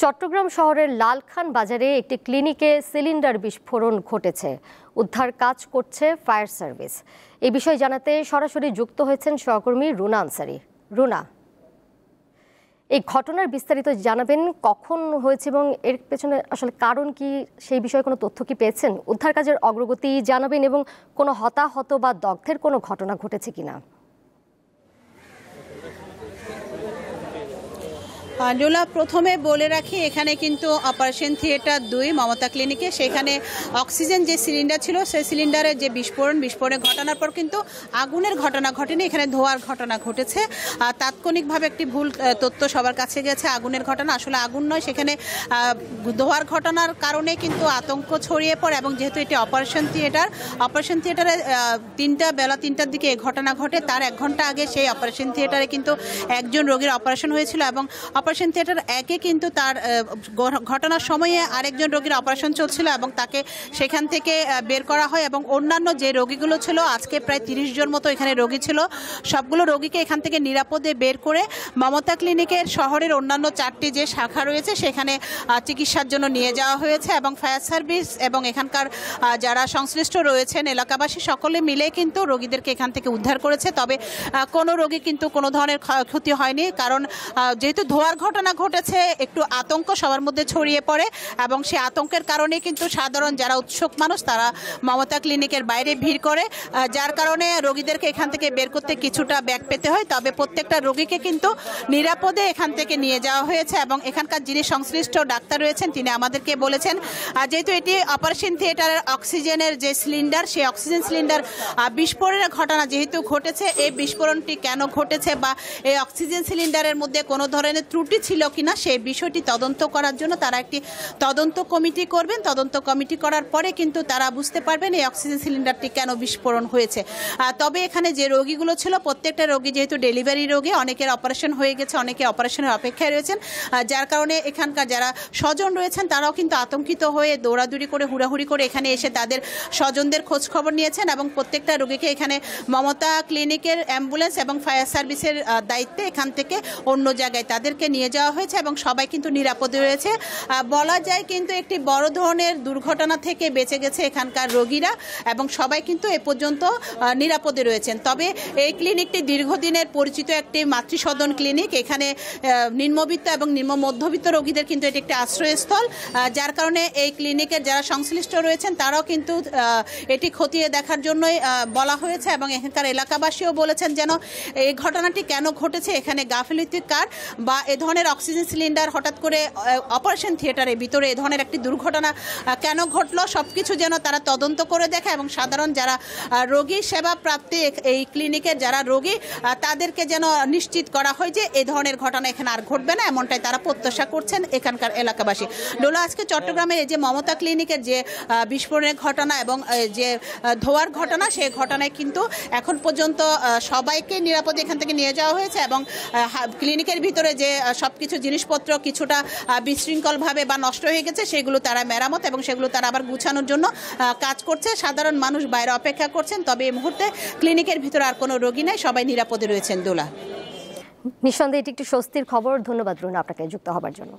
চট্টগ্রাম শহরের লালখান বাজারে একটি ক্লিনিকে সিলিন্ডার বিস্ফোরণ ঘটেছে। উদ্ধার কাজ করছে ফায়ার সার্ভিস। এই বিষয়ে জানাতে সরাসরি যুক্ত হয়েছেন সহকর্মী রুনা আনসারি। রুনা, এই ঘটনার বিস্তারিত জানাবেন, কখন হয়েছে এবং এর পেছনে আসলে কারণ কি, সেই বিষয়ে কোনো তথ্য কি পেয়েছেন? উদ্ধার কাজের অগ্রগতি জানাবেন এবং কোনো হতাহত বা দগ্ধের কোনো ঘটনা ঘটেছে কিনা। লোলা, প্রথমে বলে রাখি এখানে কিন্তু অপারেশন থিয়েটার 2 মমতা ক্লিনিকে সেখানে অক্সিজেন যে সিলিন্ডার ছিল সেই সিলিন্ডারের যে বিস্ফোরণের ঘটনার পর কিন্তু আগুনের ঘটনা ঘটেনি, এখানে ধোঁয়ার ঘটনা ঘটেছে। তাৎক্ষণিকভাবে একটি ভুল তথ্য সবার কাছে গেছে, আগুনের ঘটনা, আসলে আগুন নয়, সেখানে ধোঁয়ার ঘটনার কারণে কিন্তু আতঙ্ক ছড়িয়ে পড়ে। এবং যেহেতু এটি অপারেশন থিয়েটারে বেলা 3টার দিকে এই ঘটনা ঘটে। তার 1 ঘন্টা আগে সেই অপারেশন থিয়েটারে কিন্তু একজন রোগীর অপারেশন হয়েছিল এবং অপারেশন থিয়েটার 1-এ কিন্তু তার ঘটনার সময়ে আরেকজন রোগীর অপারেশন চলছিল এবং তাকে সেখান থেকে বের করা হয়। এবং অন্যান্য যে রোগীগুলো ছিল, আজকে প্রায় 30 জন মতো এখানে রোগী ছিল, সবগুলো রোগীকে এখান থেকে নিরাপদে বের করে মমতা ক্লিনিকের শহরের অন্যান্য 4টি যে শাখা রয়েছে সেখানে চিকিৎসার জন্য নিয়ে যাওয়া হয়েছে। এবং ফায়ার সার্ভিস এবং এখানকার যারা সংশ্লিষ্ট রয়েছেন এলাকাবাসী সকলে মিলে কিন্তু রোগীদেরকে এখান থেকে উদ্ধার করেছে। তবে কোনো রোগী কিন্তু কোনো ধরনের ক্ষতি হয়নি, কারণ যেহেতু ধোঁয়ার ঘটনা ঘটেছে একটু আতঙ্ক সবার মধ্যে ছড়িয়ে পড়ে এবং সেই আতঙ্কের কারণে কিন্তু সাধারণ যারা উৎসুক মানুষ তারা মমতা ক্লিনিকের বাইরে ভিড় করে, যার কারণে রোগীদেরকে এখান থেকে বের করতে কিছুটা ব্যাগ পেতে হয়। তবে প্রত্যেকটা রোগীকে কিন্তু নিরাপদে এখান থেকে নিয়ে যাওয়া হয়েছে। এবং এখানকার যিনি সংশ্লিষ্ট ডাক্তার রয়েছেন তিনি আমাদেরকে বলেছেন, যেহেতু এটি অপারেশন থিয়েটারের অক্সিজেনের যে সিলিন্ডার, সেই অক্সিজেন সিলিন্ডার বিস্ফোরণের ঘটনা যেহেতু ঘটেছে, এই বিস্ফোরণটি কেন ঘটেছে বা এই অক্সিজেন সিলিন্ডারের মধ্যে কোনো ধরনের ত্রুটি ছিল কিনা সেই বিষয়টি তদন্ত করার জন্য তারা একটি তদন্ত কমিটি করবেন। তদন্ত কমিটি করার পরে কিন্তু তারা বুঝতে পারবেন এই অক্সিজেন সিলিন্ডারটি কেন বিস্ফোরণ হয়েছে। তবে এখানে যে রোগীগুলো ছিল প্রত্যেকটা রোগী যেহেতু ডেলিভারি রোগী, অনেকের অপারেশন হয়ে গেছে, অনেকে অপারেশনের অপেক্ষায় রয়েছেন, যার কারণে এখানকার যারা স্বজন রয়েছেন তারাও কিন্তু আতঙ্কিত হয়ে দৌড়াদৌড়ি করে হুড়াহুড়ি করে এখানে এসে তাদের স্বজনদের খোঁজ খবর নিয়েছেন। এবং প্রত্যেকটা রোগীকে এখানে মমতা ক্লিনিকের অ্যাম্বুলেন্স এবং ফায়ার সার্ভিসের দায়িত্বে এখান থেকে অন্য জায়গায় তাদেরকে নিয়ে যাওয়া হয়েছে এবং সবাই কিন্তু নিরাপদে রয়েছে। বলা যায় কিন্তু একটি বড় ধরনের দুর্ঘটনা থেকে বেঁচে গেছে এখানকার রোগীরা এবং সবাই কিন্তু এ পর্যন্ত নিরাপদে রয়েছেন। তবে এই ক্লিনিকটি দীর্ঘদিনের পরিচিত একটি মাতৃসদন ক্লিনিক। এখানে নিম্নবিত্ত এবং নিম্ন মধ্যবিত্ত রোগীদের কিন্তু এটি একটি আশ্রয়স্থল, যার কারণে এই ক্লিনিকের যারা সংশ্লিষ্ট রয়েছেন তারাও কিন্তু এটি খতিয়ে দেখার জন্যই বলা হয়েছে। এবং এখানকার এলাকাবাসীও বলেছেন যেন এই ঘটনাটি কেন ঘটেছে, এখানে গাফিলতি কার বা এ ধরনের অক্সিজেন সিলিন্ডার হঠাৎ করে অপারেশন থিয়েটারের ভিতরে এ ধরনের একটি দুর্ঘটনা কেন ঘটলো, সবকিছু যেন তারা তদন্ত করে দেখে এবং সাধারণ যারা রোগী সেবা প্রাপ্তি এই ক্লিনিকের যারা রোগী তাদেরকে যেন নিশ্চিত করা হয় যে এ ধরনের ঘটনা এখানে আর ঘটবে না, এমনটাই তারা প্রত্যাশা করছেন এখানকার এলাকাবাসী। লোলা, আজকে চট্টগ্রামের এই যে মমতা ক্লিনিকের যে বিস্ফোরণের ঘটনা এবং যে ধোয়ার ঘটনা, সেই ঘটনায় কিন্তু এখন পর্যন্ত সবাইকে নিরাপদে এখান থেকে নিয়ে যাওয়া হয়েছে এবং ক্লিনিকের ভিতরে যে সবকিছু জিনিসপত্র কিছুটা বিশৃঙ্খলভাবে বা নষ্ট হয়ে গেছে সেগুলো তারা মেরামত এবং সেগুলো তারা আবার গুছানোর জন্য কাজ করছে। সাধারণ মানুষ বাইরে অপেক্ষা করছেন। তবে এই মুহূর্তে ক্লিনিকের ভিতরে আর কোনো রোগী নাই, সবাই নিরাপদে রয়েছেন। দোলা, নিঃসন্দেহে এটি একটি স্বস্তির খবর। ধন্যবাদ রুনা আপনাকে যুক্ত হবার জন্য।